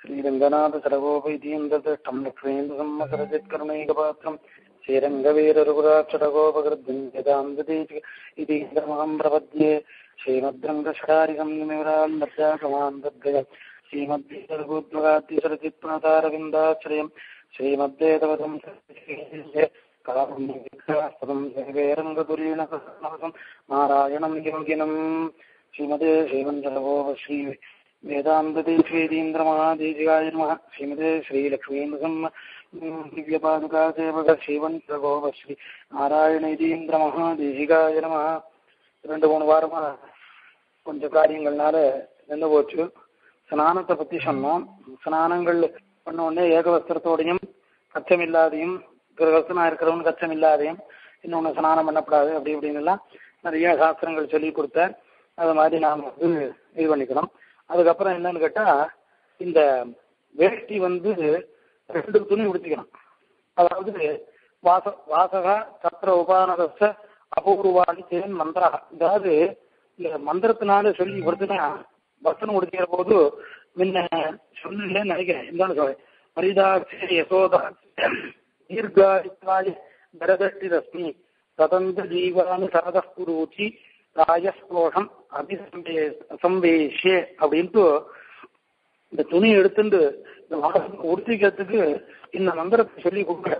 श्रीरंगनाथ सरगोपैतीन्द्रदृष्टं लक्ष्मीन्द्रसम्मसरजित्करुणैकपात्रं श्रीरङ्गवीररघुराक्षरगोपकृद्यन्त्यतां प्रपद्ये श्रीमद्रङ्गषडारिकं निमिरान्नद्यागमान् तद्गय श्रीमद्भूद्वगाद्यसरचित्प्रणतारविन्दाश्रयं श्रीमद्वेदवदं कारुण्यविग्रहस्पदं जगवेरङ्गपुरीण नारायणं योगिनं श्रीमते श्रीमञ्जलगोपश्री वेदान्तदेशीन्द्रमहादेशिकाय नमः श्रीमते श्रीलक्ष्मीन्द्रसम्म दिव्यपादुकासेवक श्रीवंशगोपश्री नारायणीन्द्र महादेशिकाय नमः. 2-3 வாரமா கொஞ்சம் காரியங்கள்னால நின்று போச்சு. ஸ்நானத்தை பற்றி சொன்னோம். ஸ்நானங்கள் பண்ண உடனே ஏகவஸ்திரத்தோடையும் கச்சமில்லாதையும், கிரகஸ்தனாக இருக்கிறவன் கச்சமில்லாதையும், இன்னொன்று ஸ்நானம் பண்ணக்கூடாது அப்படி இப்படின்னுலாம் நிறைய சாஸ்திரங்கள் சொல்லி கொடுத்தார். அது மாதிரி நாம் இது பண்ணிக்கணும். அதுக்கப்புறம் என்னன்னு கேட்டால், இந்த வேஷ்டி 2 துணி உடுத்திக்கணும். அதாவது வாசகா சத்திர உபானதச அபூர்வாணி தேன் மந்திரா. அதாவது இந்த மந்திரத்தினால சொல்லி கொடுத்துனா வசனம் உடுத்திக்கிற போது முன்ன சொல்லலன்னு நினைக்கிறேன். இருந்தாலும் சொல்றேன். மரிதாட்சி யசோதா தீர்காயித்வாய பரதஷ்டி ரஸ்மி சதந்திர ஜீவானு சரத குருச்சி ராஜஸ்லோகம் அபிசம்வேஷே அப்படின்ட்டு இந்த துணியை எடுத்துட்டு இந்த வாசகம் உடுத்திக்கிறதுக்கு இந்த மந்திரத்தை சொல்லி கொடுக்குற.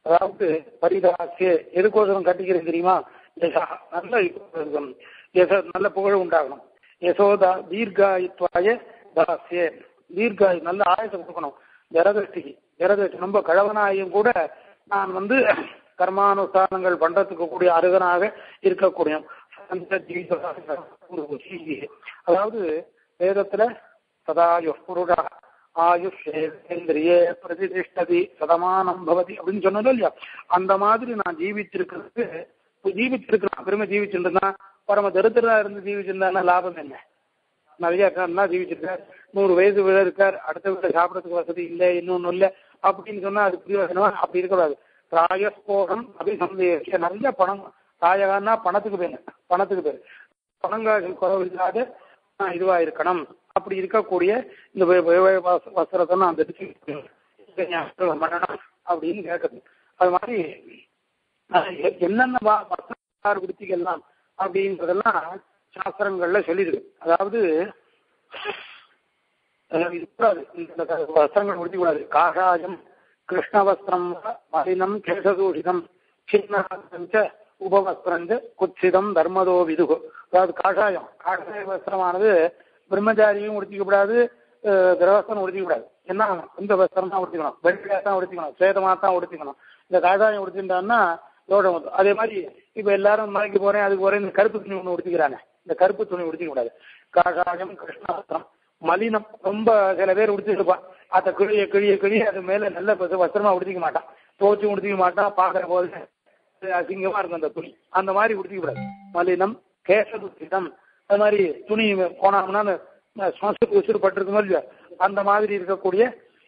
அதாவது பரிதாசிய எதுக்கோசரம் கட்டிக்கிறது தெரியுமா? நல்ல புகழ் உண்டாகணும். யசோதா தீர்காயித்வாய தாசிய தீர்காயு நல்ல ஆயத்தை கொடுக்கணும். ஜரதஷ்டிக்கு ஜரதஷ்டி ரொம்ப கழவனாயும் கூட நான் கர்மானுஷ்டானங்கள் பண்றதுக்கு கூடிய அருகனாக இருக்கக்கூடிய அதாவது வேதத்துல சதாயு புருடா ஆயுஷேந்திரியே பிரதிஷ்டதி சதமானம் பவதி அப்படின்னு சொன்னதோ இல்லையா? அந்த மாதிரி நான் ஜீவிச்சிருக்கிறதுக்கு பெருமை ஜீவிச்சுருந்தா பரம தரித்திரா இருந்து ஜீவிச்சிருந்தா லாபம் என்ன? நிறைய ஜீவிச்சிருக்கார், 100 வயசு விட இருக்கார், அடுத்த வீட்டை சாப்பிடறதுக்கு வசதி இல்லை, இன்னொன்னு இல்லை அப்படின்னு சொன்னா அது பிரயோஜனமா? அப்படி இருக்கக்கூடாது. ராயஸ்போகம் அபிசந்தேஷ நல்ல பணம். ராயகான்னா பணத்துக்கு பேர், பணங்காசு குறவு இல்லாத இதுவா இருக்கணும். அப்படி இருக்கக்கூடிய இந்த வஸ்திரத்தை நான் அந்த பண்ணணும் அப்படின்னு கேட்குது. அது மாதிரி என்னென்ன வஸ்திர விருத்திகள்லாம் அப்படின்றதெல்லாம் சாஸ்திரங்கள்ல சொல்லியிருக்கு. அதாவது இருக்கக்கூடாது, இந்த வஸ்திரங்கள் உடுத்தி கூடாது. காஷாயம் கிருஷ்ணவஸ்திரம் மலினம் கேசதூஷிதம் சின்ன உபவஸ்திரஞ்ச குச்சிதம் தர்மதோ விதுகு. அதாவது காஷாய வஸ்திரமானது பிரம்மச்சாரியும் உடுத்திக்கப்படாது, கிரகஸ்தனும் உடுத்திக்கூடாது. என்ன இந்த வஸ்திரம் தான் உடுத்திக்கணும், வெள்ளையா தான் உடுத்திக்கணும், சேதமாக தான் உடுத்திக்கணும். இந்த காஷாயம் உடுத்திட்டான்னா தோஷம் வந்து. அதே மாதிரி இப்போ எல்லாரும் மலைக்கு போறேன் அதுக்கு போறேன், இந்த கருப்பு துணி ஒன்று உடுத்திக்கிறாங்க. இந்த கருப்பு துணி உடுத்திக்கூடாது. காஷாயம் கிருஷ்ணவஸ்திரம் மலினம் ரொம்ப சில பேர் உடுத்திருப்பான். அதை கிழிய கிழிய கிழிய அது மேல நல்ல வஸ்திரமா உடுத்திக்க மாட்டான், தோச்சு உடுத்திக்க மாட்டான். பார்க்குற போது அசிங்கமா இருக்கும் அந்த துணி. அந்த மாதிரி உடுத்திக்க கூடாது. மலினம் கேசதுஷிதம். அது மாதிரி துணி போனோம்னா உசுறு பட்டிருக்குமோ இல்லையா, அந்த மாதிரி இருக்கக்கூடிய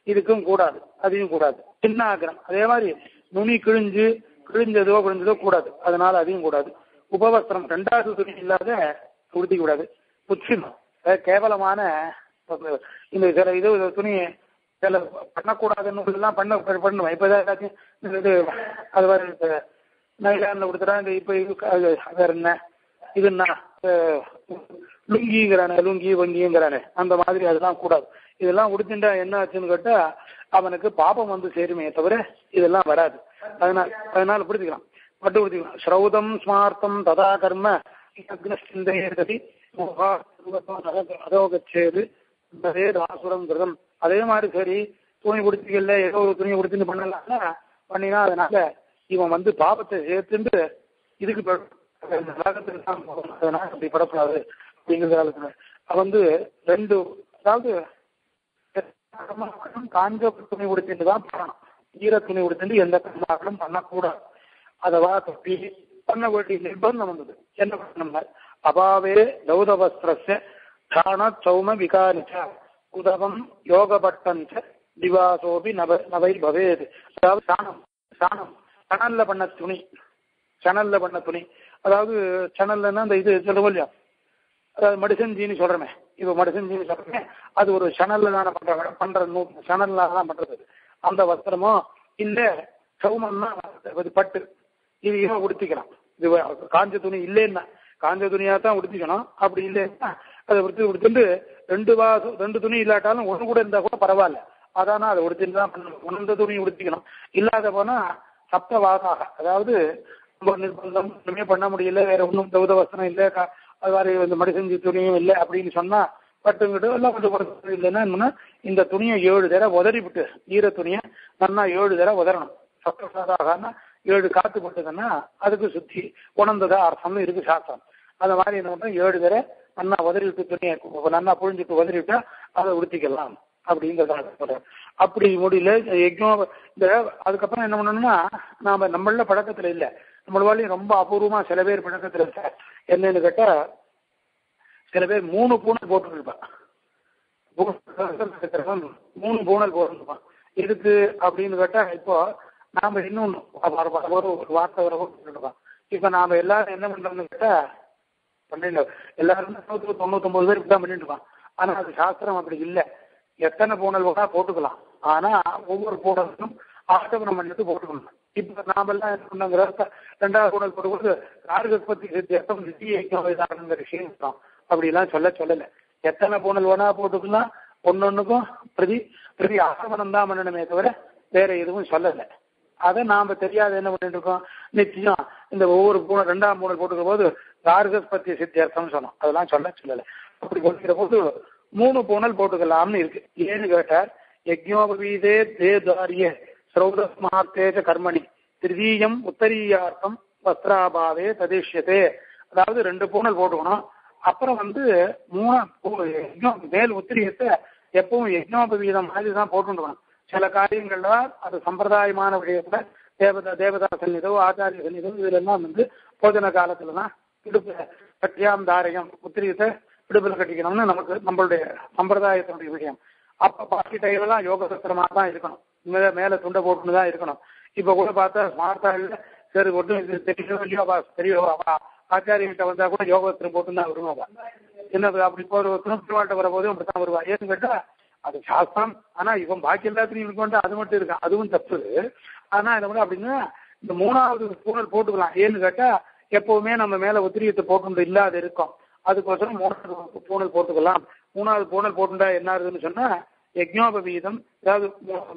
இதுக்கும் கூடாது, அதையும் கூடாது. சின்ன ஆக்கிரம் அதே மாதிரி நுனி கிழிஞ்சதோ கூடாது, அதனால அதையும் கூடாது. உபவஸ்திரம் 2வது துணி இல்லாத உடுத்திக்க கூடாது. புச்சினம் கேவலமான இந்த சில இது துணி சில பண்ணக்கூடாதுன்னு எல்லாம் பண்ணுவேன். இப்பதான் எல்லாத்தையும் இது அது மாதிரி நைலான்ல கொடுத்துறான். இந்த இப்ப வேற என்ன இதுன்னா லுங்கிங்கிறானே, லுங்கி வங்கிங்கிறானே, அந்த மாதிரி அதெல்லாம் கூடாது. இதெல்லாம் உடுத்திண்டா என்ன ஆச்சுன்னு கேட்டா அவனுக்கு பாபம் சேருமே தவிர இதெல்லாம் வராது. அதனால பிடிச்சிக்கலாம், பட்டு உடுத்திக்கலாம். ஸ்ரௌதம் ஸ்மார்த்தம் ததா கர்ம சிந்தையதி அதோகச்சேது ஆசுரம் கிருதம். அதே மாதிரி சரி துணி உடுத்திக்கல ஏதோ ஒரு துணியை உடுத்தின்னு பண்ணலாம்னா பண்ணினா அதனால இவன் பாபத்தை சேர்த்துட்டு இதுக்கு நரகத்துக்கு தான் போகணும். அதனால அப்படி படக்கூடாது அப்படிங்கிறதால 2 அதாவது காஞ்ச துணி உடுத்திட்டு தான் பண்ணணும். ஈர துணி உடுத்திட்டு எந்த கர்மாக்களும் பண்ணக்கூடாது. அதவா தப்பி பண்ண வேண்டிய நிர்பந்தம் வந்தது. என்ன பண்ண அபாவே தௌதவஸ்திரஸ்ய தான சௌம விகாரிச்ச உதவம் யோகபட்டஞ்ச திவாசோபி நவை பவேது. அதாவது சாணம் சணல்ல பண்ண துணி. அதாவது சணல்னா அந்த இது சொல்லுவோம் இல்லையா, அதாவது மடிசஞ்சின்னு சொல்றமே, இப்போ மடிசஞ்சின்னு சொல்றமே, அது ஒரு சணல்ல தானே பண்ற சணல்ல தான் பண்றது. அந்த வஸ்திரமோ இல்லை சௌமன்னா இது பட்டு இதையும் உடுத்திக்கலாம். இது காஞ்ச துணி இல்லைன்னா காஞ்ச துணியா தான் உடுத்திக்கணும். அப்படி இல்லைன்னா அதை உடுத்துட்டு ரெண்டு துணி இல்லாட்டாலும் ஒன்று கூட இருந்தா கூட பரவாயில்ல, அதானா அதை உடுத்திட்டு தான் பண்ணணும். ஒன்று துணி உடுத்திக்கணும். இல்லாத போனா சப்த வாசாக, அதாவது ரொம்ப நிர்பந்தம் ஒன்றுமே பண்ண முடியல, வேற ஒன்றும் தௌத வஸ்திரம் இல்லை, அது மாதிரி இந்த மடிசஞ்சி துணியும் இல்லை அப்படின்னு சொன்னா பட்டுங்கிட்டு எல்லாம் கொஞ்சம் இல்லைன்னா இந்த துணியை 7 தடவை உதறி விட்டு ஈர துணியை நல்லா 7 தடவை உதறணும். சப்தசாதாகனா 7 காத்து போட்டுதுன்னா அதுக்கு சுத்தி உணர்ந்ததா அர்த்தம்னு இருக்கு சாஸ்திரம். அந்த மாதிரி என்ன பண்றோம், 7 தடவை நல்லா உதறி விட்டு துணியை நல்லா புழிஞ்சிட்டு உதறி விட்டா அதை உடுத்திக்கலாம் அப்படிங்கிறத சொல்றேன். அப்படி முடியல யஜ்ஞம் இந்த அதுக்கப்புறம் என்ன பண்ணணும்னா, நம்மள பழக்கத்துல இல்லை, நம்மளாலையும் ரொம்ப அபூர்வமா சில பேர் பழக்கத்துல இருக்க என்னன்னு கேட்டா, சில பேர் 3 பூனல் போட்டுருப்பான். 3 பூனல் போட்டுருப்பான். எதுக்கு அப்படின்னு கேட்டா, இப்போ நாம இன்னொன்னு ஒரு வார்த்தை வர போட்டுருப்பான். இப்ப நாம எல்லாரும் என்ன பண்றோம்னு கேட்டா, எல்லாரும் 99 பேருக்கு தான் பண்ணிட்டு இருப்பான். ஆனா அது சாஸ்திரம் அப்படி இல்லை. எத்தனை பூனல் வேணா போட்டுக்கலாம், ஆனா ஒவ்வொரு பூனலுக்கும் ஆட்டோபனம் பண்ணிட்டு போட்டுக்கணும். இப்ப நாம எல்லாம் என்ன பண்ணாங்க, 2வது பூனல் போட்டுக்கொண்டு கார்கஸ்பதி சித்தியர்த்தம் நித்தியங்கிற விஷயம் அப்படிலாம் சொல்லலை. எத்தனை பூனல் வேணா போட்டுக்கலாம், ஒன்னொன்னுக்கும் பிரதி ஆகமனம் தான் பண்ணணுமே தவிர வேற எதுவும் சொல்லலை. அதை நாம தெரியாத என்ன பண்ணிட்டு இருக்கோம், நிச்சயம் இந்த ஒவ்வொரு பூனல் 2ஆம் பூனல் போட்டுக்கிற போது கார்கஸ்பதி சித்தியர்த்தம் சொன்னோம், அதெல்லாம் சொல்லலை. அப்படி போட்டுக்கிற போது 3 பூனல் போட்டுக்கலாம்னு இருக்கு. ஏன்னு கேட்டார், யஜ்ஞோபவீதே தேதாரிய ஸ்ரௌதஸ்மார்த்தேஜ கர்மணி திருதீயம் உத்தரீயார்த்தம் வஸ்திராபாவே ததிஷ்யத்தே. அதாவது 2 பூனல் போட்டுக்கணும். அப்புறம் 3 மேல் உத்திரியத்தை எப்பவும் யஜ்ஞோபவீதம் மாதிரி தான் போட்டுக்கணும். சில காரியங்கள்ல அது சம்பிரதாயமான விஷயத்துல தேவதா சன்னிதோ ஆச்சாரிய சன்னிதோ இதுல எல்லாம் போஜன காலத்துலதான் இடுப்பு கட்டியாம் தாரையம் உத்திரியத்தை இடுப்புல கட்டிக்கணும்னு நம்மளுடைய சம்பிரதாயத்தினுடைய விஷயம். அப்ப பாக்கி டைலாம் யோக சத்திரமா தான் இருக்கணும், மேல துண்டை போட்டுன்னு தான் இருக்கணும். இப்ப கூட பார்த்தா ஸ்மார்த்தால சரி ஒட்டும் இது தெரியோ ஆச்சாரியங்கிட்ட வந்தா கூட யோக சத்திரம் போட்டுன்னு தான் வருவாங்க. என்ன அப்படி திருவாட்ட வர போதும் அப்படித்தான் வருவா. ஏன்னு கேட்டா அது சாஸ்திரம். ஆனா இவன் பாக்கி எல்லாத்தையும் இருக்கு அது மட்டும் இருக்கான், அதுவும் தப்பு. ஆனா என்ன பண்ண அப்படின்னா, இந்த 3வது பூனல் போட்டுக்கலாம். ஏன்னு கேட்டா எப்பவுமே நம்ம மேல உத்திரியத்தை போட்டு இல்லாத இருக்கும், அதுக்கோசரம் 3வது பூனல் போட்டுக்கலாம். 3வது பூனல் போட்டுட்டா என்ன ஆகுதுன்னு சொன்னா, யஜ்ஞோபவீதம் அதாவது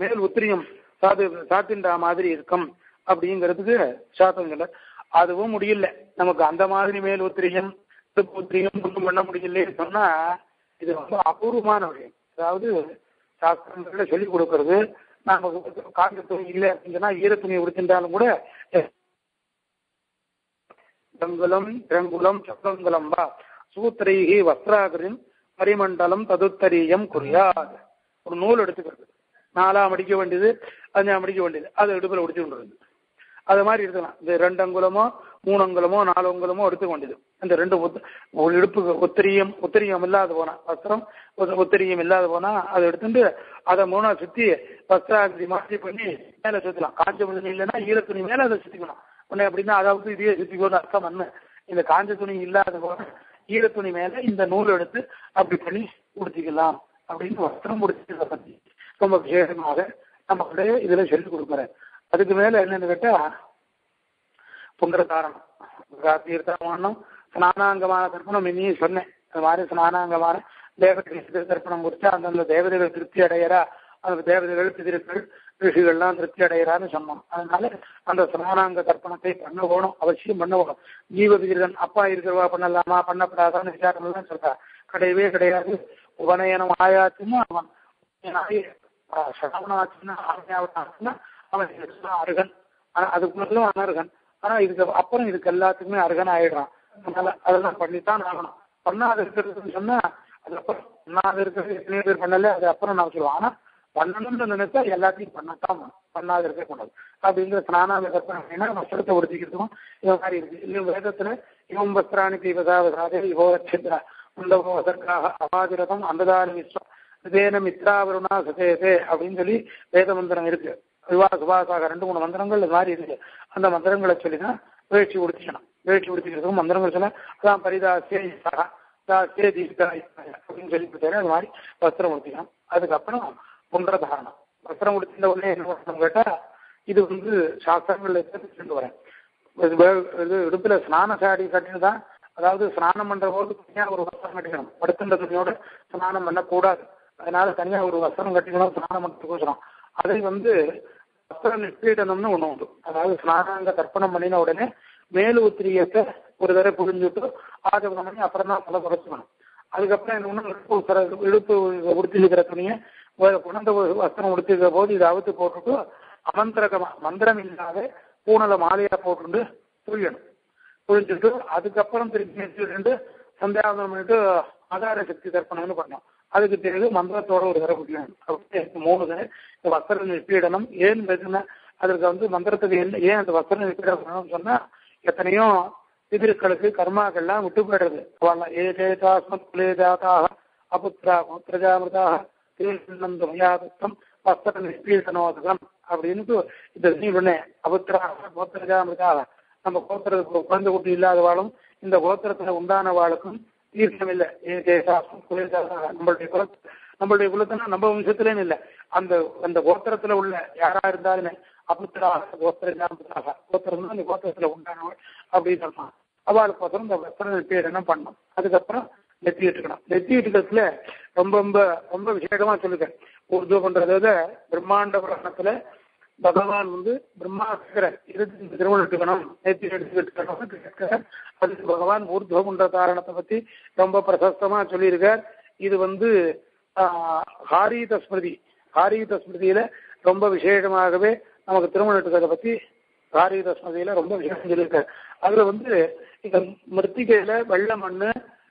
மேல் உத்திரியம் சாத்தின்றா மாதிரி இருக்கும் அப்படிங்கிறதுக்கு சாஸ்திரங்கள். அதுவும் முடியல நமக்கு, அந்த மாதிரி மேல் உத்திரியம் ஒன்றும் பண்ண முடியலன்னு சொன்னா இது ரொம்ப அபூர்வமான விஷயம். அதாவது சாஸ்திரங்கள்ல சொல்லிக் கொடுக்கறது, நாம காஞ்ச துணி இல்லை அப்படின்னா ஈர துணியை உடுத்தின்றாலும் கூட திரங்குலம் சப்தங்குலம் வா சூத்திரைகி வஸ்திராகரின் பரிமண்டலம் ததுத்தரீயம் குறியாது. ஒரு நூல் எடுத்துக்கிறது, 4ஆம் அடிக்க வேண்டியது 5ஆம் அடிக்க வேண்டியது, அதை இடுப்புல உடுத்தி கொண்டு அது மாதிரி இருக்கலாம். இந்த 2 அங்குலமோ 3 அங்குலமோ 4 அங்குலமோ எடுத்துக்க வேண்டியது. இந்த 2 இடுப்புக்கு உத்திரியம் இல்லாத போனா வஸ்திரம் உத்திரியம் இல்லாத போனா அதை எடுத்துட்டு அதை 3ஆ சுத்தி வஸ்திராகிருதி மாற்றி பண்ணி மேல சுத்தலாம். காஞ்ச துணி இல்லைன்னா ஈர துணி மேல அதை சுத்திக்கணும். உடனே அப்படின்னா அதாவது இதையே சுத்திக்கணும் அர்த்தம் பண்ணு. இந்த காஞ்ச துணி இல்லாத போனா ஈர துணி மேல இந்த நூல் எடுத்து அப்படி பண்ணி உடுத்திக்கலாம் அப்படின்னு வஸ்திரம் உடுத்திக்கிறத பத்தி ரொம்ப விசேஷமாக நம்மளுடைய இதுல சொல்லிக் கொடுக்குறேன். அதுக்கு மேல என்னன்னு கேட்டா, புங்கரதாரணம் தீர்த்தமானம் ஸ்நானாங்கமான தர்ப்பணம் இன்னும் சொன்னேன். அது மாதிரி ஸ்நானாங்கமான தேவதைகள் தர்ப்பணம் குறித்து அந்தந்த தேவதைகள் திருப்தி அடையறா, அந்த தேவதைகள் பிதிர்கள் ரிஷிகள்லாம் திருப்தி அடையறான்னு சொன்னோம். அதனால அந்த ஸ்நானாங்க தர்ப்பணத்தை பண்ண போகணும், அவசியம் பண்ண போகணும். ஜீவ விகிதன் அப்பா இருக்கிறவா பண்ணலாமா பண்ணப்படாதான்னு விசாரம் தான் சொல்றா. கிடையவே கிடையாது. உபநயனம் ஆயாச்சுன்னா அவன் சடவனாச்சுன்னா ஆமையாவனாச்சுன்னா அவன் அருகன். ஆனா அதுக்கு முதல்ல அனர்கன். ஆனா இதுக்கு அப்புறம் இதுக்கு எல்லாத்துக்குமே அருகன் ஆயிடுறான். அதனால அதெல்லாம் பண்ணித்தான் ஆகணும். பண்ணாத இருக்கிறதுன்னு சொன்னா அதுக்கப்புறம் பண்ணாத இருக்கிறது எத்தனையோ பேர் பண்ணல, அது அப்புறம் நான் சொல்லுவேன். ஆனா பண்ணணும்னு நினைச்சா எல்லாத்தையும் பண்ணத்தான் பண்ணாத இருக்கக்கூடாது அப்படிங்கிற ஸ்நானாக கற்பனை வஸ்திரத்தை உறுதிக்கிறதுக்கும் இது மாதிரி இருக்கு. இது வேதத்துல இவம் வஸ்திராணி தீபதாவதாதே யுவோரட்சித்ரா உண்டவோ அதற்காக அபாதிரதம் அந்ததானி விஸ்வம் இதேன மித்ராவருணா சதேதே அப்படின்னு சொல்லி வேத மந்திரம் இருக்கு. சுபாசாக 2-3 மந்திரங்கள் இது மாதிரி இருக்கு. அந்த மந்திரங்களை சொல்லிதான் வேட்சி உடுத்திக்கணும். வேட்சி உடுத்திக்கிறதுக்கும் மந்திரங்கள் சொல்ல அதான் பரிதாசிய அப்படின்னு சொல்லிவிட்டாரு. அது மாதிரி வஸ்திரம் உடுத்திக்கணும். அதுக்கப்புறம் புன்றதாரணம். வஸ்திரம் உடுத்தின உடனே என்ன பண்ணணும் கேட்டா, இது சாஸ்திரங்கள்ல கொண்டு வரேன். இது இடுப்புல ஸ்நான சாடி கட்டினதான், அதாவது ஸ்நானம் பண்ற போது தனியா ஒரு வஸ்திரம் கட்டிக்கணும். படுத்துன்ற துணியோட ஸ்நானம் பண்ணக்கூடாது. அதனால தனியா ஒரு வஸ்திரம் கட்டிக்கணும் ஸ்நானம் பண்ணுறதுக்கோசரம். அதை வஸ்திர நிஷ்பீடனம்னு ஒண்ணு உண்டு. அதாவது ஸ்நானாங்க தர்ப்பணம் பண்ணின உடனே மேலு உத்திரியத்தை ஒரு தடவை புரிஞ்சுட்டு ஆஜபம் பண்ணி அப்புறம் தான் தலை குறைச்சிக்கணும். அதுக்கப்புறம் என்ன ஒண்ணு இடுப்பு உடுத்திருக்கிற துணியை குணந்த வஸ்திரம் உடுத்திருக்கிற போது இதை அவுத்து போட்டுட்டு அமந்திரகமா மந்திரம் இல்லாத பூனலை மாலையா போட்டு புரியணும். புரிஞ்சுட்டு அதுக்கப்புறம் திருப்பி சந்தியாவதனம் பண்ணிட்டு ஆதார சக்தி தர்ப்பணம்னு பண்ணோம். அதுக்கு பிறகு மந்திரத்தோட ஒரு தடவை குடிக்கணும். அப்படி 3 தடவை இந்த வஸ்திர நிஷ்பீடனம். ஏன் பேசுனா அதற்கு மந்திரத்துக்கு ஏன் அந்த வஸ்திர நிஷ்பீடனம் பண்ணணும்னு சொன்னா, எத்தனையோ பிதிருக்களுக்கு கர்மாக்கள்லாம் விட்டு போயிடுறது. அபுத்ரா பிரஜாமிருதாக திருநந்தம் வஸ்திர நிஷ்பீடனோதகம் அப்படின்ட்டு இந்த உடனே அபுத்ரா பிரஜாமிருதாக நம்ம கோத்திரத்துக்கு குழந்தை குட்டி இல்லாதவாளும் இந்த கோத்திரத்துல உண்டானவாளுக்கும் தீர்க்கம் இல்லை. நம்மளுடைய குலத்தினா நம்ம வம்சத்திலேன்னு இல்லை, அந்த கோத்திரத்துல உள்ள யாரா இருந்தாலுமே அபுத்திராக கோத்திரஜாமிருதாக கோத்திரம் தான் இந்த கோத்திரத்துல உண்டானவள் அப்படின்னு சொன்னான். அவளுக்கு இந்த வஸ்திர நிஷ்பீடனம் பண்ணணும். அதுக்கப்புறம் நெத்தி இட்டுக்கணும். நெத்தி இட்டுக்கிறதுல ரொம்ப ரொம்ப ரொம்ப விசேஷமா சொல்லிருக்கேன். உருது பண்றத பிரம்மாண்ட புராணத்துல பகவான் பிரம்மாஸ்கர திருமணம் எடுத்துக்கணும், நேர்த்தி எடுத்துக்கணும். அதுக்கு பகவான் ஊர்துவம் பண்ற காரணத்தை பத்தி ரொம்ப பிரசஸ்தமா சொல்லியிருக்கார். இது ஹாரீத ஸ்மிருதி. ஹாரீத ஸ்மிருதியில ரொம்ப விசேஷமாகவே நமக்கு திருமணம் எடுத்துக்கிறத பத்தி ஹாரீத ஸ்மிருதியில ரொம்ப விசேஷம் சொல்லியிருக்காரு. அதுல இந்த மிருத்திகையில வெள்ளை மண்ணு,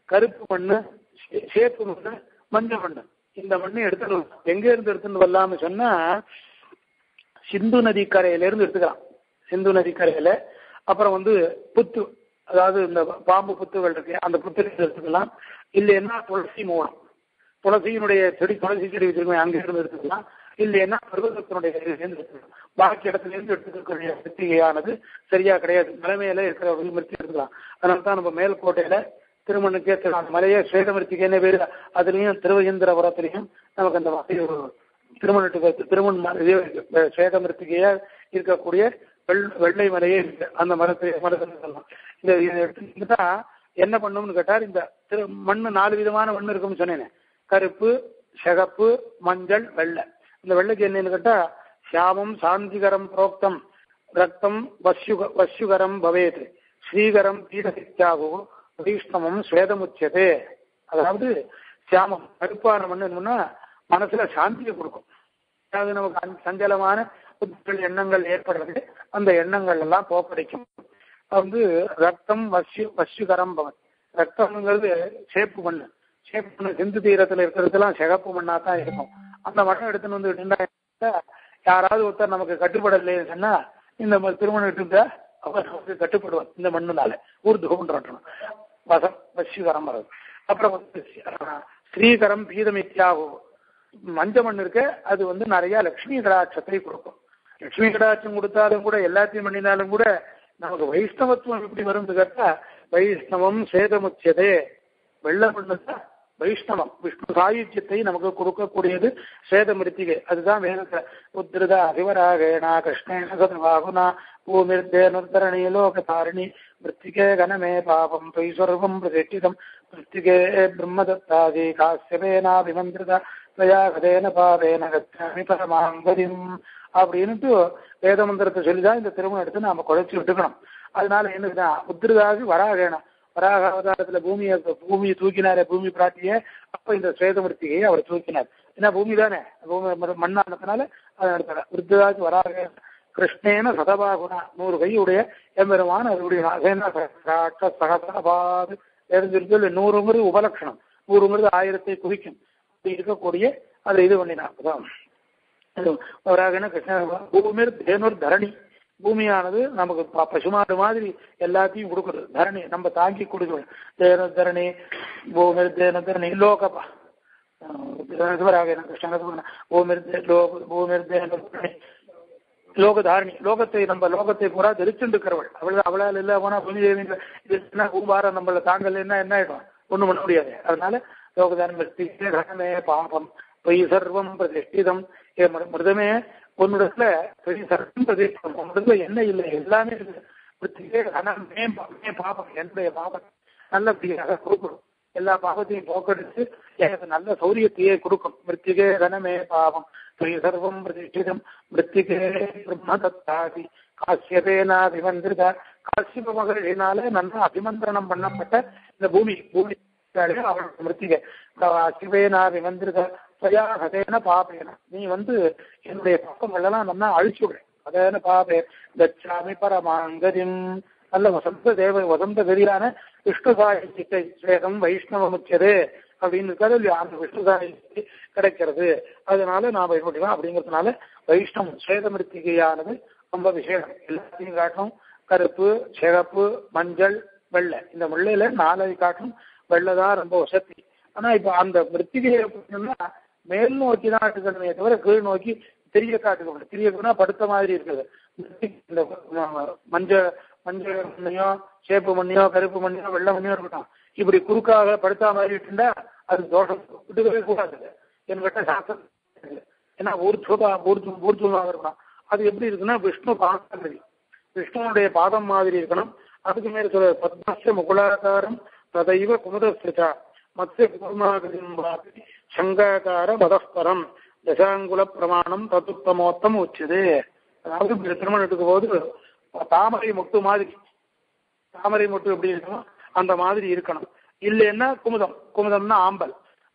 கருப்பு மண்ணு, சேப்பு மண்ணு, மஞ்சள் மண்ணு, இந்த மண்ணை எடுத்துக்கணும். எங்க இருந்து எடுத்துன்னு வரலாம்னு சொன்னா சிந்து நதி கரையில இருந்து எடுத்துக்கலாம். சிந்து நதி கரையில அப்புறம் புத்து, அதாவது இந்த பாம்பு புத்துகள் இருக்கு, அந்த புத்துல எடுத்துக்கலாம். இல்லைன்னா துளசி மூலம், துளசியினுடைய செடி, துளசி செடி வச்சிருக்கோம், அங்க இருந்து எடுத்துக்கலாம். இல்லைன்னா பருவதத்தினுடைய இருந்து எடுத்துக்கலாம். பாக்கி இடத்துல இருந்து எடுத்துக்கக்கூடிய மிருத்திகையானது சரியா கிடையாது. நிலைமையில இருக்கிற மிருத்தி எடுத்துக்கலாம். அதனால்தான் நம்ம மேல்கோட்டையில திருமணுக்கே மலையே ஸ்வேத மிருத்திகைன்னு பேரு. அதுலயும் திருவகேந்திரபுரத்திலையும் நமக்கு அந்த திருமணத்துக்கு ஸ்வேத மிருத்திகையா இருக்கக்கூடிய வெள்ளை மலையே இருக்கு. அந்த மரத்தை சொல்லலாம். இதை எடுத்துக்கிட்டா என்ன பண்ணணும்னு கேட்டார், இந்த மண்ணு 4 விதமான மண்ணு இருக்கும்னு சொன்னேன். கருப்பு, சிகப்பு, மஞ்சள், வெள்ளை. இந்த வெள்ளைக்கு என்னன்னு கேட்டா சியாமம் சாந்திகரம் புரோக்தம் ரத்தம் வஸ்யுகரம் பவேத் ஸ்ரீகரம் பீடசித்யாகோ வைஷ்ணவம் ஸ்வேதமுச்சதே. அதாவது சியாமம் கருப்பான மண்ணு என்னன்னா மனசுல சாந்தியை கொடுக்கும். அதாவது நமக்கு சஞ்சலமான எண்ணங்கள் ஏற்படுறது, அந்த எண்ணங்கள் எல்லாம் போக்கடிக்கும். ரத்தம் வஸ்யுகரம் பவன். ரத்தம்ங்கிறது சேப்பு மண்ணு. சேப்பு மண்ணு சிந்து தீரத்துல இருக்கிறதுலாம் சிகப்பு மண்ணா தான் இருக்கும். அந்த மண்ணை எடுத்துன்னு யாராவது ஒருத்தர் நமக்கு கட்டுப்படலைன்னு சொன்னா இந்த திருமணம் எடுத்துட்டா அவர் நமக்கு கட்டுப்படுவார். இந்த மண்ணுனால ஊர்துவம் வஸ்யுகரம் வர்றது. அப்புறம் ஸ்ரீகரம் பீதமித்யாகும். மஞ்ச மண் இருக்க அது நிறைய லட்சுமி கடாட்சத்தை கொடுக்கும். லட்சுமி கடாட்சம் கொடுத்தாலும் கூட, எல்லாத்தையும் பண்ணினாலும் கூட நமக்கு வைஷ்ணவத்துவம் எப்படி வரும்னு கேட்டா வைஷ்ணவம் சேதமுச்சதே. வெள்ள மண்ணுதான் வைஷ்ணவம், விஷ்ணு சாயுஜ்யத்தை நமக்கு கொடுக்கக்கூடியது சேதமிருத்திகை. அதுதான் வேதத்துல உத்ருதா அதிவராகேணா கிருஷ்ணேன சதுவாகுனா பூமிர்தே நிர்தரணி லோகதாரிணி மிருத்திகே கனமே பாபம் பைஸ்வர்வம் பிரதிஷ்டிதம் மிருத்திகே பிரம்மதத்தாதி காசியபேனாபிமந்திரிதா தயாகதேன பாவேன கச்சாமி பரமாங்கதிம் அப்படின்ட்டு வேத மந்திரத்தை சொல்லிதான் இந்த திருமணம் எடுத்து நாம குழைச்சி விட்டுக்கணும். அதனால என்னதுன்னா உத்ருதாகி வராகேணம், வராக அவதாரத்துல பூமியை தூக்கினாரே, பூமி பிராட்டிய, அப்ப இந்த ஸ்வேதமூர்த்தியை அவர் தூக்கினார். ஏன்னா பூமி தானே, பூமி மண்ணானதுனால அதை நடத்தார். உத்ருதாகி வராக கிருஷ்ணேன சதபாகுணா 100 கையுடைய எம்பெருமான அவருடைய சகசபாது தெரிஞ்சிருக்கு. 100ங்கிறது உபலட்சணம், 100ங்கிறது 1000 குவிக்கும். இருக்கக்கூடிய அதை இது பண்ணினார். கிருஷ்ண பூமிர் தேனூர் தரணி, பூமியானது நமக்கு பசுமாடு மாதிரி எல்லாத்தையும் கொடுக்குறது. தரணி நம்ம தாங்கி கொடுக்குறது. தேனு தரணி பூமிர் தேனு தரணி லோகப்பா கிருஷ்ண பூமிர் பூமிர் தேனு தரணி லோகதாரணி. லோகத்தை பூரா தெரிச்சுருக்கிறவள் அவளால் இல்ல போனா பூமி தேவி பூம்பாரம் நம்மள தாங்கல் என்ன ஆயிடும், ஒண்ணும் பண்ண முடியாது. அதனால லோகதான மிருத்திகே கணமே பாபம் பொய் சர்வம் பிரதிஷ்டிதம், மிருதமே உன்னிடத்துல பொய் சர்வம் பிரதிஷ்டிதம், உன்னிடத்துல என்ன இல்லை எல்லாமே இருக்கு. மிருத்திகே கணமே பாபம், என்னுடைய பாபம் நல்லபடியாக கொடுக்கணும், எல்லா பாவத்தையும் போக்கடிச்சு எனக்கு நல்ல சௌரியத்தையே கொடுக்கும். மிருத்திகே கணமே பாவம் பொய் சர்வம் பிரதிஷ்டிதம் மிருத்திகே பிரம்ம தத்தாதி காசியபேனா அபிமந்திரிதா, காசியப மகளினால நல்லா அபிமந்திரணம் பண்ணப்பட்ட இந்த பூமி அவளுக்கு மிருத்திகை சிவேனா அபிமந்திரிதா ஸ்வயாகதேன பாபேன, நீ என்னுடைய பாப்பங்கள் எல்லாம் நல்லா அழிச்சு விடுறேன். அதேன பாபே கச்சாமி பரமாங்கதிம், நல்ல வசந்த கதியான விஷ்ணு சாகித்யத்தை ஸ்வேதம் வைஷ்ணவம் உச்சதே அப்படின்னு இருக்காது இல்லையா, அந்த விஷ்ணு சாகித்யம் கிடைக்கிறது. அதனால நான் பயன்படுத்திக்கலாம். அப்படிங்கிறதுனால வைஷ்ணவம் ஸ்வேதமிருத்திகையானது ரொம்ப விசேஷம். எல்லாத்தையும் காட்டும் கருப்பு, சிகப்பு, மஞ்சள், வெள்ளை, இந்த வெள்ளையில 4 காட்டும் வெள்ளைதான் ரொம்ப வசதி. ஆனா இப்ப அந்த மிருத்திகையை மேல் நோக்கி தான் எடுக்கணுமே தவிர கீழ் நோக்கி தெரிய காட்டுக்கணும். தெரியக்குன்னா படுத்த மாதிரி இருக்குது. இந்த மஞ்சள் மண்ணையோ சேப்பு மண்ணையோ கருப்பு மண்ணையோ வெள்ளை மண்ணையோ இருக்கட்டும், இப்படி குறுக்காக படுத்தா மாதிரி இருந்தா அது தோஷம், விட்டுக்கவே கூடாது என்கிட்ட சாஸ்திரம். ஏன்னா ஊர்த்துவமாக இருக்கணும். அது எப்படி இருக்குன்னா விஷ்ணு பாதம், விஷ்ணுனுடைய பாதம் மாதிரி இருக்கணும். அதுக்கு மேல சொல்ற பத்மஸ்ய முகுலாகாரம் ததைவ குமுதஸ்திரா மத்திய கூர்மாகிருதிம் சங்காகார மதஸ்பரம் தசாங்குல பிரமாணம் தத்துத்தமோத்தம் உச்சது. அதாவது திருமணத்துக்கு போது தாமரை மொட்டு மாதிரி, தாமரை மொட்டு எப்படி இருக்கணும் அந்த மாதிரி இருக்கணும். இல்லைன்னா குமுதம், குமுதம்னா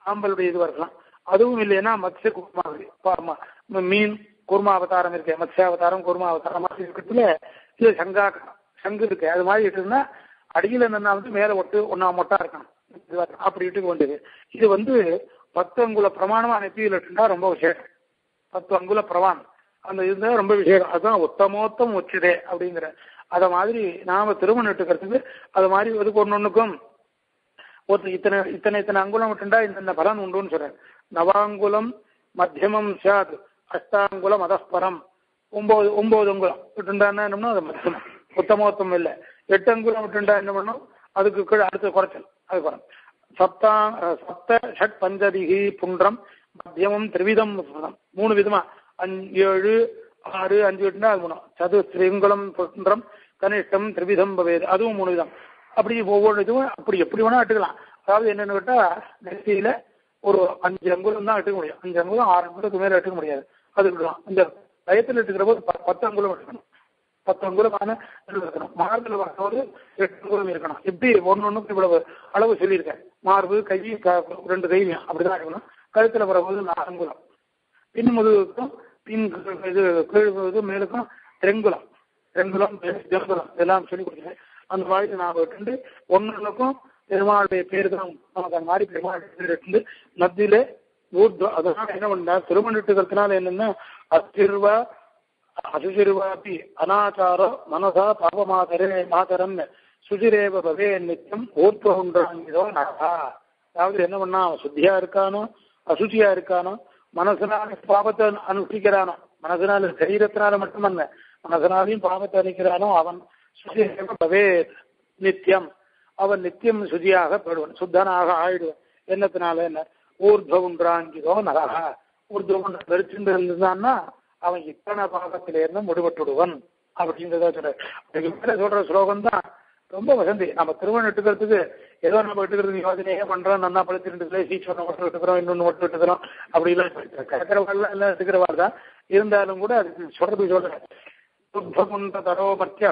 ஆம்பலுடைய இது வரலாம். அதுவும் இல்லைன்னா மத்ய கூர்மா, மீன் கூர்மா அவதாரம் இருக்கு, மத்யாவதாரம் கூர்மா அவதாரம் மாதிரி இருக்கிறதுல இது சங்கு இருக்கு. அது மாதிரி இருக்குன்னா அடியில் என்னன்னா மேல ஒட்டு ஒன்னா மொட்டா இருக்கணும். அப்படி இட்டுக்க வேண்டியது. இது 10 அங்குல பிரமாணமா நெத்தியில் இருந்தா ரொம்ப விசேஷம். 10 அங்குல பிரமாணம் அந்த இதுதான் ரொம்ப விசேஷம். அதுதான் உத்தமோத்தம் உச்சதே அப்படிங்கிற. அத மாதிரி நாம திருமணம் எடுத்துக்கிறதுக்கு அது மாதிரி அதுக்கு ஒன்னொன்னுக்கும் இத்தனை அங்குலம் விட்டுண்டா இந்த பலன் உண்டுன்னு சொல்றேன். நவாங்குலம் மத்தியமம் சாத் அஷ்டாங்குலம் அதஸ்பரம், 9 அங்குலம் விட்டுண்டான்னா என்னன்னா அது மத்தியமம் உத்தமோத்தம் இல்லை. 8 அங்குலம் விட்டுண்டா என்ன பண்ணும், அதுக்கு கீழே அடுத்த குறைச்சல். அது குறம் சப்த ஷட் பஞ்சதிகி புன்றம் மத்தியமம் திரிவிதம் 3 விதமா 7, 6, 5 விட்டுண்டா அது 3. சதுஸ்திரிங்குலம் புன்றம் கனிஷ்டம் திரிவிதம் பவேது, அதுவும் 3 விதம். அப்படி ஒவ்வொரு இதுவும் அப்படி எப்படி வேணா எடுத்துக்கலாம். அதாவது என்னன்னு கேட்டா நெத்தியில ஒரு 5 அங்குலம் தான் எடுக்க முடியும். 5 அங்குலம் 6 அங்குலத்துக்கு மேல எடுக்க முடியாது. அது விடலாம். இந்த லயத்தில் எடுத்துக்கிற போது 10 அங்குலம் எடுக்கணும். 10 அங்குலமான இருக்கணும். மார்பில் வரும்போது 8 அங்குலம் இருக்கணும். எப்படி ஒன்னொன்னுக்கு இவ்வளவு அளவு சொல்லியிருக்கேன். மார்பு கை 2 கையும் அப்படிதான் இருக்கணும். கழுத்துல வரும்போது 4 அங்குலம், பின் முதுகுக்கும் பின் இது கீழ் மேலுக்கும் ரெங்குலம் ஜங்குலம் இதெல்லாம் சொல்லி கொடுத்துருக்கேன். அந்த மாதிரி நான் விட்டு ஒன்னுக்கும் பெருமாளுடைய பேரு தான் அந்த மாதிரி பெருமாளுடைய பேர் இருந்து மத்தியில ஊர்துவம். அதனால என்ன பண்ணா திருமணிட்டுக்கிறதுனால என்னன்னா அசுசிறுவாபி அனாச்சாரம் மனசா பாவமாதரம் சுசிரேவ பவே நித்தியம் ஊர்துவன்றாங்கிதோ நகா. அதாவது என்ன பண்ணா அவன் சுத்தியா இருக்கானோ அசுச்சியா இருக்கானோ, மனசனால பாவத்தை அனுஷ்டிக்கிறானோ, மனசனால சரீரத்தினால மட்டுமல்ல மனசனாலையும் பாவத்தை அனுக்கிறானோ அவன் சுசிரேவ பவே நித்தியம், அவன் நித்தியம் சுதியாக போடுவன், சுத்தனாக ஆயிடுவன். என்னத்தினால என்ன ஊர்துவன்றாங்கிதோ நகா. ஊர்துவன் வெறிச்சுட்டு இருந்தான்னா அவன் இத்தனை பாகத்தில இருந்து முடிவட்டுடுவன் அப்படிங்கிறத சொல்ற ஸ்லோகம் தான் ரொம்ப வசந்தி. நம்ம திருமணம் எடுத்துக்கிறதுக்கு ஏதோ நம்ம எடுத்துக்கிறது யோஜனையே பண்றோம், நல்லா படுத்திட்டு சீச்சோனை மட்டும் எடுத்துக்கிறோம், இன்னொன்னு மட்டும் எடுத்துக்கிறோம், அப்படி எல்லாம் கிடக்கிறவாள் எல்லாம் எடுத்துக்கிறவாள் தான். இருந்தாலும் கூட அதுக்கு சொல்றேன். தரோ மத்திய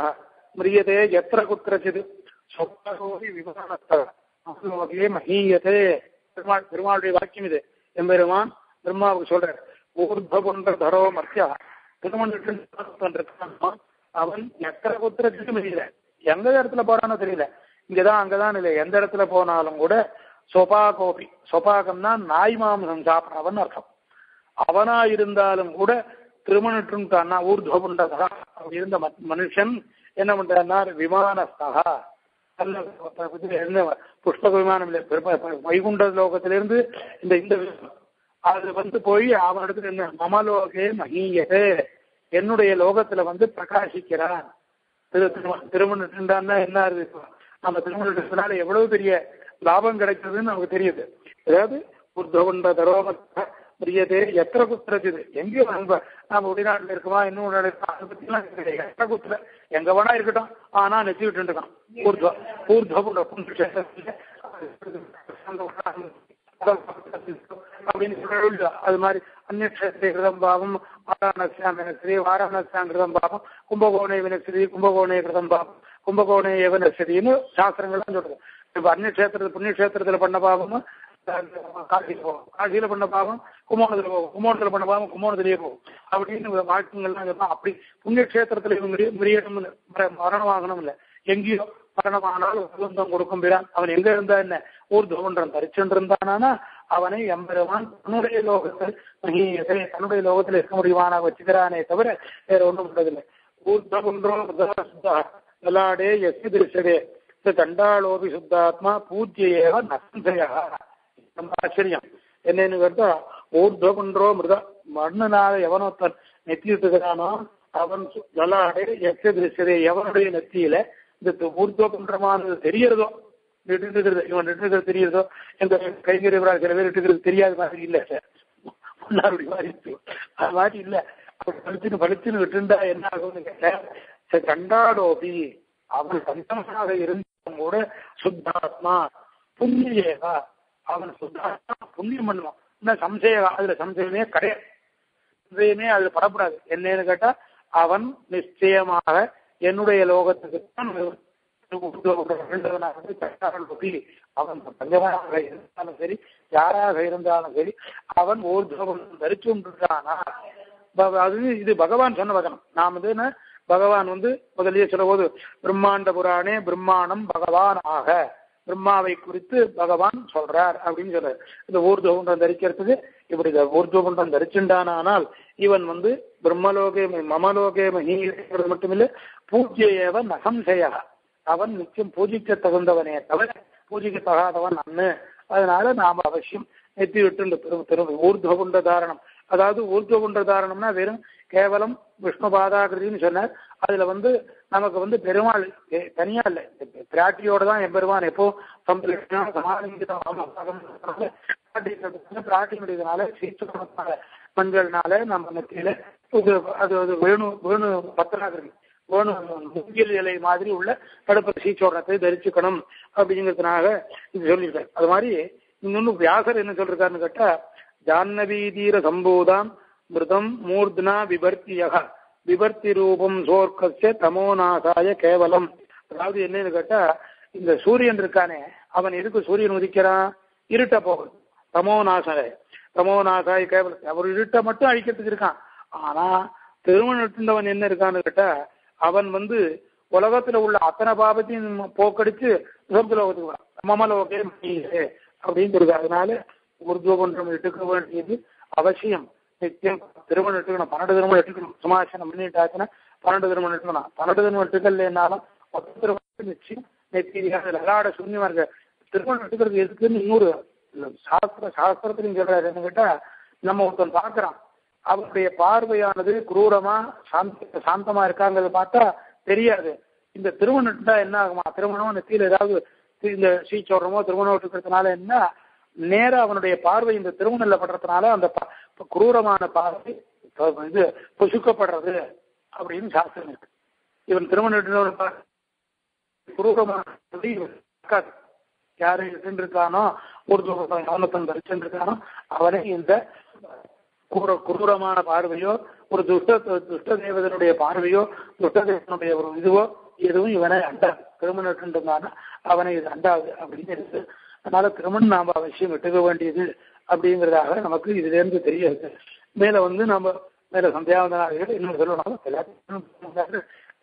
மிரியதே எத்திர குத்திரச்சிது சொப்பரோகி விமானத்தே மகீயதே. பெருமாளுடைய வாக்கியம் இது. எம்பெருமான் பிரம்மாவுக்கு சொல்றார், ஊர்துவன்ற தரோ மத்தியா திருமணம் அவன் எத்தனை குத்திரத்துக்கு மிரியல. எந்த இடத்துல போறானோ தெரியல, இங்கதான் அங்கதான் இல்லை, எந்த இடத்துல போனாலும் கூட சொபா கோபி, சொபாகம்னா நாய் மாம்சம் சாப்பிட்றவன் அர்த்தம். அவனா இருந்தாலும் கூட திருமணத்துன்னா ஊர்துவன்றதா அப்படி இருந்த மனுஷன் என்ன பண்றான்னா விமானஸ்தகா, புஷ்பக விமானம் இல்லை, வைகுண்ட லோகத்திலிருந்து இந்த அது போய் அவனிடத்துல என்ன மமலோகே மகீயதே, என்னுடைய லோகத்துல பிரகாசிக்கிறான். திருமணம் என்ன இருக்கு, நம்ம திருமணத்தினால எவ்வளவு பெரிய லாபம் கிடைக்குதுன்னு நமக்கு தெரியுது. அதாவது உர்துவண்ட தரோமத்த பிரியதே எத்திர குத்திரது எங்கேயோ நாம வெளிநாட்டுல இருக்குமா இன்னும் அதை பத்தி எல்லாம் எத்திர குத்திர எங்க வேணா இருக்கட்டும், ஆனா நெத்தி விட்டு இருக்கான் ஊர்துவண்ட அப்படின்னு சொல்ல. அது மாதிரி அந்நட்சத்திர கிருதம் பாவம் ஆராணஸ்யாமினஸ்ரீ வாராணஸ்யாம் கிருதம் பாவம் கும்பகோணே வினஸ்ரீ கும்பகோணே கிருதம் பாவம் கும்பகோணே ஏவனஸ்ரீன்னு சாஸ்திரங்கள்லாம் சொல்றது. இப்ப அந்நட்சத்திரத்துல புண்ணியக்ஷேத்திரத்துல பண்ண பாவமும் காசியில பண்ண பாவம் கும்போணத்துல போகும், கும்போணத்துல பண்ண பாவம் கும்போணத்திலேயே போகும் அப்படின்னு வாழ்க்கைகள்லாம் சொல்லலாம். அப்படி புண்ணியக்ஷேத்திரத்துல மிரியணும் மரணம் ஆகணும் இல்லை, எங்கேயோ மரணமானாலும் சுதந்திரம் கொடுக்கும் பிறான். அவன் எங்க இருந்தா என்ன ஊர்துவன்றம் தரிச்சென்றிருந்தானா அவனை எம்பெருமான் தன்னுடைய லோகத்தில் தன்னுடைய லோகத்தில் இருக்க முடியுமானா வச்சுக்கிறானே தவிர வேற ஒன்றும் பண்றதில்லை. ஊர்துவன்றோலாடே எஸ்தி திருஷதே தண்டாளோபி சுத்தாத்மா பூஜ்யேவ நசஞ்சயா. ரொம்ப ஆச்சரியம் என்னன்னு கேட்டா ஊர்துவன்றோ மிருத மண்ணனால எவனொத்தன் நெத்திட்டுகிறானோ அவன் லலாடே எஸ்தி திருஷதே எவனுடைய நெத்தியில இந்த ஊர்துவன்றமானது தெரியறதோ இட்டுக்கிறது இவன் இட்டுக்கிறது தெரியறதோ எங்க கைகறிவராக சில பேர் இட்டுக்கிறது தெரியாத மாதிரி இல்லை சார், முன்னாடி மாதிரி அது மாதிரி இல்லை. அப்படி பளிச்சுன்னு விட்டுண்டா என்ன ஆகும்னு கேட்டேன். கண்டாடோபி அவன் சந்தமாக இருந்தாலும் கூட சுத்தாத்மா புண்ணியேவா அவன் சுத்தாத்மா புண்ணியம் பண்ணுவான். இன்னும் சம்சயம் அதுல சம்சயமே கிடையாது, சம்சயமே அதுல படப்படாது. என்னன்னு கேட்டா அவன் நிச்சயமாக என்னுடைய லோகத்துக்கு தான் அவன் பஞ்சவனாக இருந்தாலும் சரி யாராக இருந்தாலும் சரி அவன் ஊர்துவம் தரிச்சு கொண்டிருக்கானா. அது இது பகவான் சொன்ன வசனம். நாம் வந்து பகவான் வந்து முதலிய சொல்ல போது பிரம்மாண்ட புராணே பிரம்மாண்டம் பகவான் ஆக பிரம்மாவை குறித்து பகவான் சொல்றார் அப்படின்னு சொல்றாரு. இந்த ஊர்துவகுண்டம் தரிக்கிறதுக்கு இப்படி ஊர்துவகுண்டம் தரிச்சுண்டானால் இவன் வந்து பிரம்மலோகே மமலோகே மகிங்கிறது மட்டுமில்லை பூஜ்யேவ நசம்சயா அவன் நிச்சயம் பூஜிக்க தகுந்தவனே தவிர பூஜிக்க தகாதவன் அண்ணு. அதனால நாம் அவசியம் நெத்தி விட்டு ஊர்துவகுண்ட தாரணம். அதாவது ஊர்துவகுண்ட தாரணம்னா வெறும் கேவலம் விஷ்ணு பாதாகிருதின்னு சொன்னார். அதுல வந்து நமக்கு வந்து பெருமாள் தனியா இல்லை, பிராட்டியோட தான் எம்பெருமான் எப்போ பிராட்டியினால சீச்சனால மண்கள்னால நம்ம நெத்தியில அது வேணு வேணு பத்திராகிருதி வேணு மூங்கில் இலை மாதிரி உள்ள தடுப்பு சீச்சோடத்தை தரிச்சுக்கணும் அப்படிங்கிறதுனால இது சொல்லியிருக்காரு. அது மாதிரி இன்னொன்னு வியாசர் என்ன சொல்றாருன்னு கேட்டா ஜான்னவி தீர சம்பூதான் மிருதம் மூர்த்னா விபர்த்தியக விபர்த்தி ரூபம் சோர்க்கஸ்ய தமோநாசாய கேவலம். அதாவது என்னன்னு கேட்டா இந்த சூரியன் இருக்கானே அவன் எதுக்கு சூரியன் உதிக்கிறான்? இருட்ட போகுது, தமோநாசாய கேவலம். அவர் இருட்டை மட்டும் அழிக்கிறதுக்கு இருக்கான். ஆனா திருமணவன் என்ன இருக்கான்னு கேட்டா அவன் வந்து உலகத்துல உள்ள அத்தனை பாபத்தையும் போக்கடிச்சு சொர்க்கலோகத்துக்கு வரான். மமலோகே அப்படின்னு இருக்கு. அதனால ஊர்துவகுண்டம் எடுக்க வேண்டியது அவசியம். நிச்சயம் திருமணம் எடுத்துக்கணும், 12 திருமணம் எடுத்துக்கணும். சுமாசனம் பண்ணிட்டாச்சுன்னா 12 திருமணம் எடுத்துக்கணும். 12 திருமணம் எடுத்துக்கலனாலும் நிச்சயம் நெத்தியாக லலாட சூன்யமா இருக்க திருமணம் எடுத்துக்கிறது எதுக்குன்னு இன்னொரு சாஸ்திரத்திலையும் சொல்றாரு. என்ன கேட்டா நம்ம ஒருத்தன் பார்க்கறான், அவருடைய பார்வையானது குரூரமா சாந்தமா இருக்காங்கிறத பார்த்தா தெரியாது. இந்த திருமணம் என்ன ஆகுமா? திருமணம் நெத்தியில ஏதாவது இந்த சீச்சோடுறமோ திருமணம் இருக்கிறதுனால என்ன நேர அவனுடைய பார்வை இந்த திருமணம்ல படுறதுனால அந்த குரூரமான பார்வை இது பொசுக்கப்படுறது அப்படின்னு சாஸ்திரம் இருக்கு. இவன் திருமணம் குரூரமான யாரு இருக்கானோ ஒரு தரிச்சிருக்கானோ அவனை இந்த குரூரமான பார்வையோ ஒரு துஷ்ட தேவதனுடைய பார்வையோ துஷ்ட தேவனுடைய ஒரு இதுவோ எதுவும் இவனை அண்டாது. திருமணம் அவனை இது அண்டாது அப்படின்னு இருக்கு. அதனால திருமணம் நாம அவசியம் விட்டுக்க வேண்டியது அப்படிங்கிறதாக நமக்கு இதுல இருந்து தெரியாது. மேல வந்து நம்ம மேல சந்தியாவதனாக இன்னும் சொல்லணும். எல்லாத்தையும்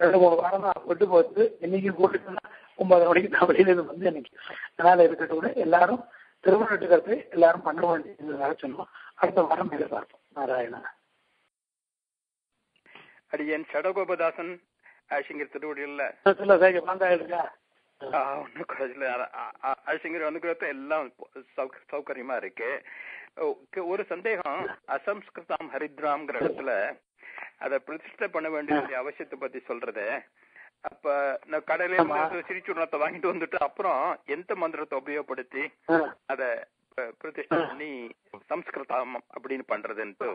2-3 வாரம் தான் விட்டு போச்சு. இன்னைக்கு கூட்டிட்டு 9 மணிக்கு நான் வெளியில வந்து இன்னைக்கு. அதனால இருக்கட்டும் கூட எல்லாரும் திருமணம் எடுக்கிறது எல்லாரும் பண்ண வேண்டியதாக சொன்னோம். அடுத்த வாரம் மேல பார்ப்போம். நாராயணா அடியன் சடகோபதாசன் ஆசிங்கர் திருவடியில் இருக்கா ஒன்றும் குறைச்சல ஆசிங்கர் அனுகிரகத்தை எல்லாம் சௌகரியமா இருக்கு. ஒரு சந்தேகம், அசம்ஸ்கிருதம் ஹரித்ராம்ங்கிற இடத்துல அதை பிரதிஷ்டை பண்ண வேண்டிய அவசியத்தை பத்தி சொல்றது. அப்ப நான் கடையில இருந்து சிரிச்சுடனத்தை வாங்கிட்டு வந்துட்டு அப்புறம் எந்த மந்திரத்தை உபயோகப்படுத்தி அத பிரதிஷ்டை பண்ணி சம்ஸ்கிருதம் அப்படின்னு பண்றதுன்ட்டு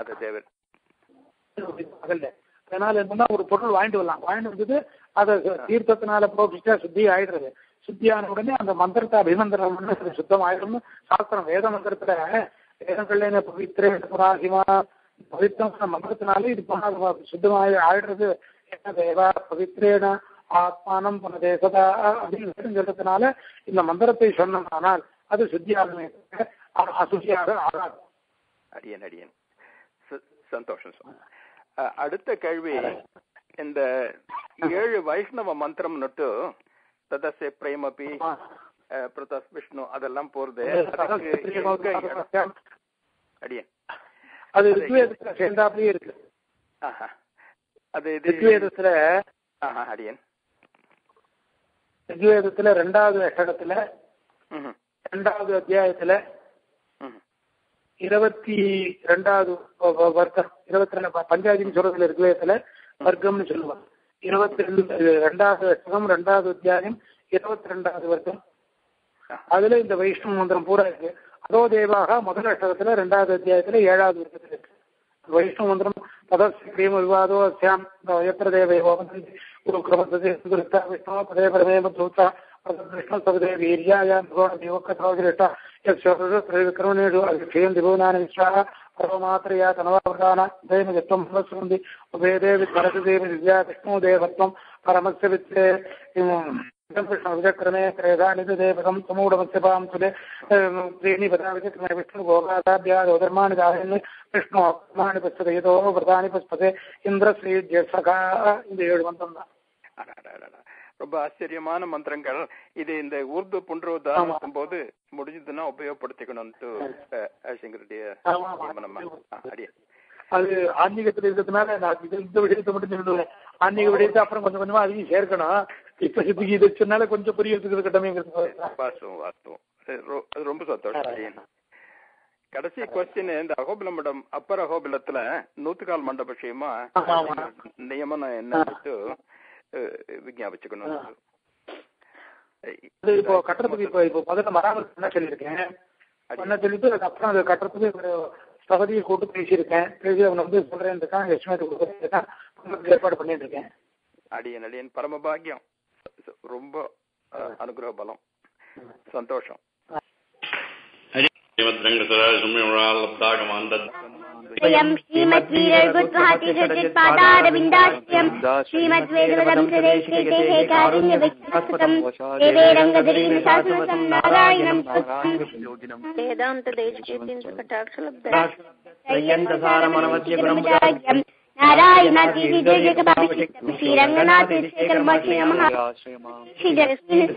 அது தேவர். அதனால என்னன்னா ஒரு பொருள் வாங்கிட்டு வரலாம், வாங்கிட்டு வந்துட்டு அதை தீர்த்தத்தினால புரோகிஷ்டா சுத்தி ஆயிடுறது. சுத்தியான உடனே அந்த மந்திரத்தை அபிமந்திரம் பண்ண சுத்தம் ஆயிடும்னு சாஸ்திரம். வேத மந்திரத்துல வேதங்கள்ல பவித்திர புராசிமா பவித்திரம் மந்திரத்தினாலே இது சுத்தமாக ஆயிடுறது. என்ன தேவா பவித்ரேன ஆத்மானம் புனதேசதா அப்படின்னு சொல்றதுனால இந்த மந்திரத்தை சொன்னால் அது சுத்தியாகவே அசுத்தியாக ஆகாது. அடியன் அடியன் சந்தோஷம். அடுத்த கேள்வி, இந்த 7 வைஷ்ணவ மந்திரம் நட்டு ததசே பிரேமபி பிரதஸ் விஷ்ணு அதெல்லாம் போறது அடியன் அது ரிக்வேதத்துல சேர்ந்தாப்லயே இருக்கு. அது ரிக்வேதத்துல அடியன் ரிக்வேதத்துல 2வது அஷ்டகத்துல 2வது அத்தியாயத்துல 22வது வர்க்கம் 22 பஞ்சாயத்தின்னு சொல்றதுல ரிக்வேதத்துல வர்க்கம்னு சொல்லுவாங்க. 2வது அஷ்டகம் 2வது அத்தியாயம் 22வது வர்க்கம். அதுல இந்த வைஷ்ணவ மந்திரம் பூரா இருக்கு. அதோ தேவாக முதல் அஷ்டகத்துல 2வது அத்தியாயத்துல 7வது வர்க்கத்துல இருக்கு வைஷ்ணவ மந்திரம். பதஸ்ரீம் விவாதோ அஸ்யாம் எத்திர தேவோ குரு கிரமத்தே விஷ்ணு பதே பரமேவ தூதா விஷ்ணு சபதே வீர்யாயாம் கதோகிரேஷ்ட யக்ஷோருக்ரமணேஷு அக்ஷயம் திபுவனானி விஸ்வாஹ பரமமாத்ரயா தனவாவதான தேவஜத்வம் பவஸ்வந்தி உபேதே வித்வரதேவி வித்யா விஷ்ணு தேவத்வம் பரமஸ்ய வித்யே விஜக்ரமே கிரேதானிதேவகம் சமூடமத்யபாம் சுலே த்ரீணி பதா விஜக்ரமே விஷ்ணு கோகாதாபியாதோதர்மாணி தாயன்னு விஷ்ணு அப்மாணி பஸ்பதே யதோ விரதானி பஸ்பதே இந்திரஸ்ரீ ஜெயசகா. இந்த 7 மந்திரம் தான். ரொம்ப ஆச்சரியமான மந்திரங்கள். இது இந்த உருது புன்றோதானம் போது முடிஞ்சதுன்னா உபயோகப்படுத்திக்கணும்னு அது ஆன்மீகத்தில் இருக்கிறதுனால நான் இந்த விஷயத்தை மட்டும் சொல்லுவேன். ஆன்மீக விஷயத்தை அப்புறம் கொஞ்சம் கொஞ்சமா அதையும் சேர்க்கணும். இப்ப சித்திக்கு இது சொன்னால கொஞ்சம் புரியறதுக்கு இருக்கட்டமேங்கிறது. அது ரொம்ப சந்தோஷம். கடைசி கொஸ்டின், இந்த அகோபில மண்டம் அப்பர் அகோபிலத்துல 100 மண்டப விஷயமா நியமனம் என்னன்னு விஞ்ஞாபிச்சுக்கணும். இப்போ கட்டுறதுக்கு இப்போ முதல்ல மராமத்து பண்ண சொல்லியிருக்கேன். பண்ண சொல்லிட்டு அதுக்கப்புறம் அது கட்டுறதுக்கு சகதியை கூட்டு பேசியிருக்கேன். பேசி அவனை வந்து சொல்றேன் இருக்கான், எஸ்டிமேட் கொடுக்குறேன், ஏற்பாடு பண்ணிட்டு இருக்கேன். அடியன் அடியன் பரமபாகியம், ரொம்ப அனுகிரக பலம், சந்தோஷம். श्रीमद्वीरगुत्वाहाटीजगत्पादारविन्दाश्रयम् श्रीमद्वेदवदं प्रदेशेः कारुण्यविख्यातं देवेरङ्गधरीं शासनसं नारायणं वेदान्तदेशिकेन्द्रकटाक्षलब्धम् नारायणादिजयजगपाभिषिक्तं श्रीरङ्गनाथेशकर्मश्रीमः श्रीजगस्मिन्